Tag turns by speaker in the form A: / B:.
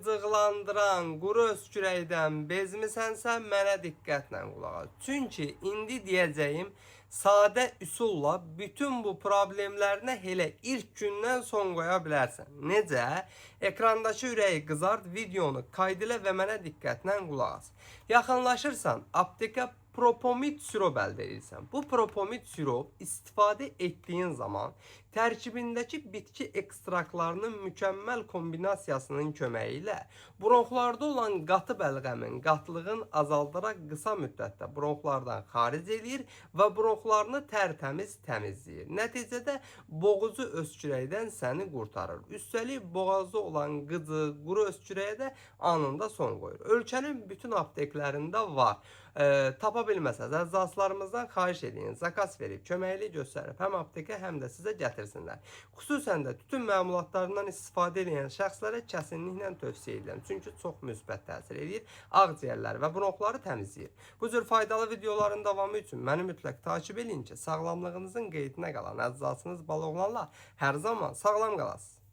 A: qıcıqlandıran quru öskürəkdən bezmisənsə mənə diqqətlə qulaq as. Çünki indi deyəcəyim sadə üsulla bütün bu problemlərinə elə ilk gündən son qoya bilərsən. Necə? Ekrandakı ürəyi qızart, videonu kaydilə və mənə diqqətlə qulaq as. Yaxınlaşırsan, aptekə propomid sirop əldə edirsən. Bu propomid sirop istifadə etdiyin zaman tərkibindəki bitki ekstraktlarının mükəmməl kombinasiyasının köməyi ilə bronxlarda olan qatı bəlğəmin qatlığını azaldaraq qısa müddətdə bronxlardan xaric edir və bronxlarını tərtəmiz təmizləyir. Nəticədə boğucu öskürəkdən səni qurtarır. Üstəlik boğazda olan qıcı, quru öskürəyə də anında son qoyur. Ölkənin bütün apteklərində var. Tapa bilməsəz, əczaçılarımızdan xahiş edin, zakas verib, köməkli göstərib həm aptekə, həm də sizə gətirsinlər. Xüsusən də tütün məmulatlarından istifadə edən şəxslərə kəsinliklə tövsiyə edirəm. Çünki çox müsbət təsir edir, ağciyərləri və bronxları təmizləyir. Bu cür faydalı videoların davamı üçün məni mütləq takip edin ki, sağlamlığınızın qeydinə qalan əczaçınız Baloğlanla hər zaman sağlam qalasınız.